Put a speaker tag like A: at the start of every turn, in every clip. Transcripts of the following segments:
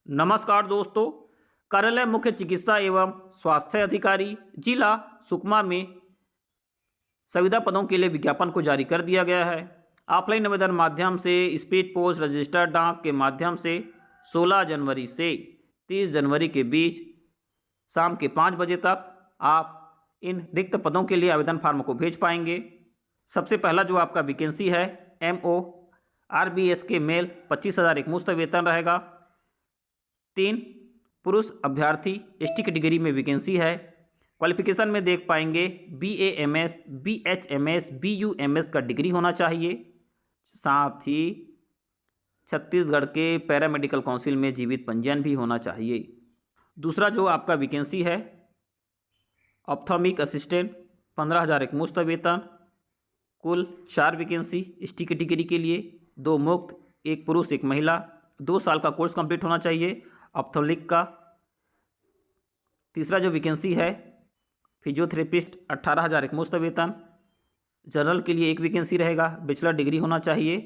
A: नमस्कार दोस्तों, कार्यालय मुख्य चिकित्सा एवं स्वास्थ्य अधिकारी जिला सुकमा में संविदा पदों के लिए विज्ञापन को जारी कर दिया गया है। ऑफलाइन आवेदन माध्यम से स्पीड पोस्ट रजिस्टर्ड डाक के माध्यम से 16 जनवरी से 30 जनवरी के बीच शाम के 5 बजे तक आप इन रिक्त पदों के लिए आवेदन फार्म को भेज पाएंगे। सबसे पहला जो आपका वैकेंसी है MO RBS के मेल 25,000 एक मुश्त वेतन रहेगा। 3 पुरुष अभ्यर्थी ST कैटेगरी में वैकेंसी है। क्वालिफिकेशन में देख पाएंगे BAMS BHMS BUMS का डिग्री होना चाहिए। साथ ही छत्तीसगढ़ के पैरामेडिकल काउंसिल में जीवित पंजीयन भी होना चाहिए। दूसरा जो आपका वैकेंसी है ऑप्थोमिक असिस्टेंट 15,000 एक मुश्त वेतन। कुल 4 वैकेंसी ST कैटेगरी के लिए, 2 मुक्त, 1 पुरुष 1 महिला। 2 साल का कोर्स कंप्लीट होना चाहिए ऑप्थोलिक का। तीसरा जो वैकेंसी है फिजियोथेरेपिस्ट 18,000 एक मुश्त वेतन। जनरल के लिए 1 वैकेंसी रहेगा, बैचलर डिग्री होना चाहिए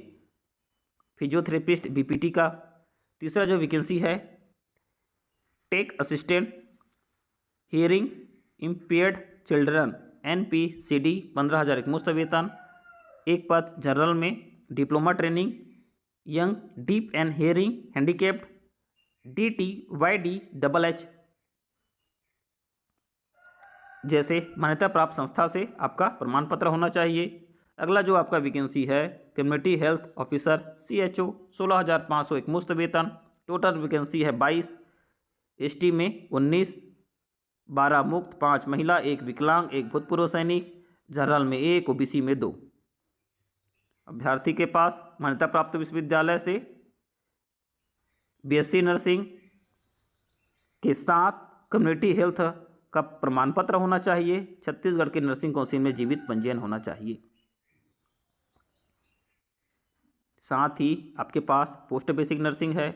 A: फिजियोथेरेपिस्ट BPT का। तीसरा जो वैकेंसी है tech assistant hearing impaired children NPCD 15,000 एक मुश्त वेतन। 1 पद जनरल में। Diploma training young deaf and hearing handicapped DTYDHH जैसे मान्यता प्राप्त संस्था से आपका प्रमाण पत्र होना चाहिए। अगला जो आपका वैकेंसी है कम्युनिटी हेल्थ ऑफिसर CHO 16,500 एक मुश्त वेतन। टोटल वैकेंसी है 22, ST में 19, 12 मुक्त, 5 महिला, 1 विकलांग, 1 भूतपूर्व सैनिक। जनरल में 1, OBC में 2। अभ्यर्थी के पास मान्यता प्राप्त विश्वविद्यालय से BSc नर्सिंग के साथ कम्युनिटी हेल्थ का प्रमाण पत्र होना चाहिए। छत्तीसगढ़ के नर्सिंग काउंसिल में जीवित पंजीयन होना चाहिए। साथ ही आपके पास पोस्ट बेसिक नर्सिंग है,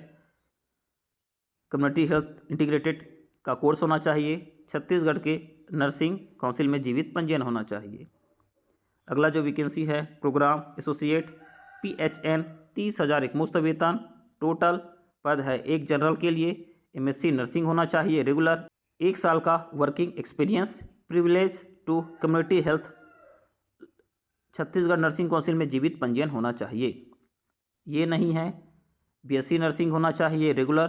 A: कम्युनिटी हेल्थ इंटीग्रेटेड का कोर्स होना चाहिए। छत्तीसगढ़ के नर्सिंग काउंसिल में जीवित पंजीयन होना चाहिए। अगला जो वैकेंसी है प्रोग्राम एसोसिएट PHN 30,000 एक मुश्त वेतन। टोटल पद है 1 जनरल के लिए, MSc नर्सिंग होना चाहिए रेगुलर। 1 साल का working experience. Privilege to community health. Chhattisgarh nursing council में जीवित पंजीयन होना चाहिए। ये नहीं है, BSc नर्सिंग होना चाहिए रेगुलर।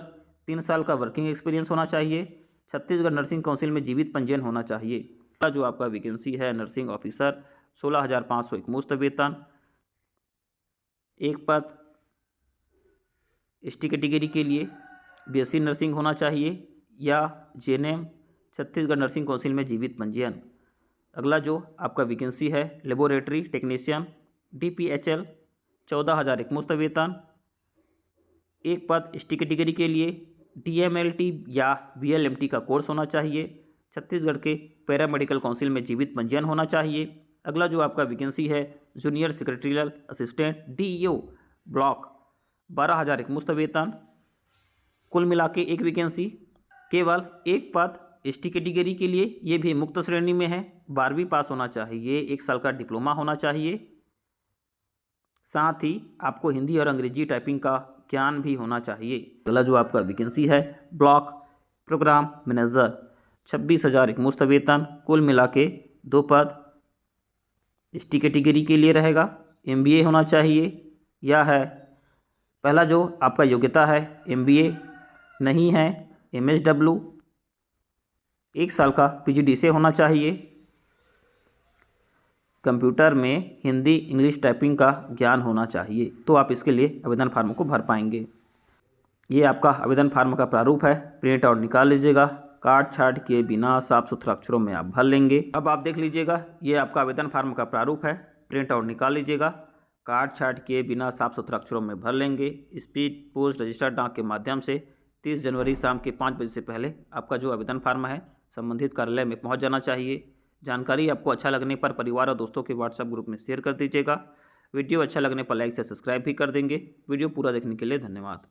A: 3 साल का वर्किंग एक्सपीरियंस होना चाहिए। छत्तीसगढ़ नर्सिंग काउंसिल में जीवित पंजीयन होना चाहिए। जो आपका वैकेंसी है नर्सिंग ऑफिसर 16,500 एक मुश्त वेतन। 1 पद ST कैटेगरी के लिए BSc नर्सिंग होना चाहिए या JNM। छत्तीसगढ़ नर्सिंग काउंसिल में जीवित पंजीयन। अगला जो आपका वैकेंसी है लेबोरेटरी टेक्नीशियन DPHL 14,000 एक मुश्त वेतन। 1 पद ST कैटेगरी के लिए DMLT या BLMT का कोर्स होना चाहिए। छत्तीसगढ़ के पैरामेडिकल काउंसिल में जीवित पंजीयन होना चाहिए। अगला जो आपका वैकेंसी है junior secretarial assistant DEO block 12,000 एक मुश्त वेतन। कुल मिला के 1 वैकेंसी। केवल 1 पद ST कैटेगरी के लिए, ये भी मुक्त श्रेणी में है। 12वीं पास होना चाहिए, 1 साल का डिप्लोमा होना चाहिए। साथ ही आपको हिंदी और अंग्रेजी टाइपिंग का ज्ञान भी होना चाहिए। अगला जो आपका वैकेंसी है ब्लॉक प्रोग्राम मैनेजर 26,000 एक मुश्त वेतन। कुल मिला के 2 पद ST कैटेगरी के लिए रहेगा। MBA होना चाहिए या है। पहला जो आपका योग्यता है MBA नहीं है, MSW। 1 साल का PGDCA होना चाहिए। कंप्यूटर में हिंदी इंग्लिश टाइपिंग का ज्ञान होना चाहिए, तो आप इसके लिए आवेदन फार्म को भर पाएंगे। ये आपका आवेदन फार्म का प्रारूप है, प्रिंट आउट निकाल लीजिएगा। काट छाट किए बिना साफ सुथरा अक्षरों में आप भर लेंगे। अब आप देख लीजिएगा, ये आपका आवेदन फार्म का प्रारूप है, प्रिंट आउट निकाल लीजिएगा। काट छाट किए बिना साफ सुथरा अक्षरों में भर लेंगे। स्पीड पोस्ट रजिस्टर्ड डाक के माध्यम से 30 जनवरी शाम के 5 बजे से पहले आपका जो आवेदन फार्म है संबंधित कार्यालय में पहुंच जाना चाहिए। जानकारी आपको अच्छा लगने पर परिवार और दोस्तों के WhatsApp ग्रुप में शेयर कर दीजिएगा। वीडियो अच्छा लगने पर लाइक से सब्सक्राइब भी कर देंगे। वीडियो पूरा देखने के लिए धन्यवाद।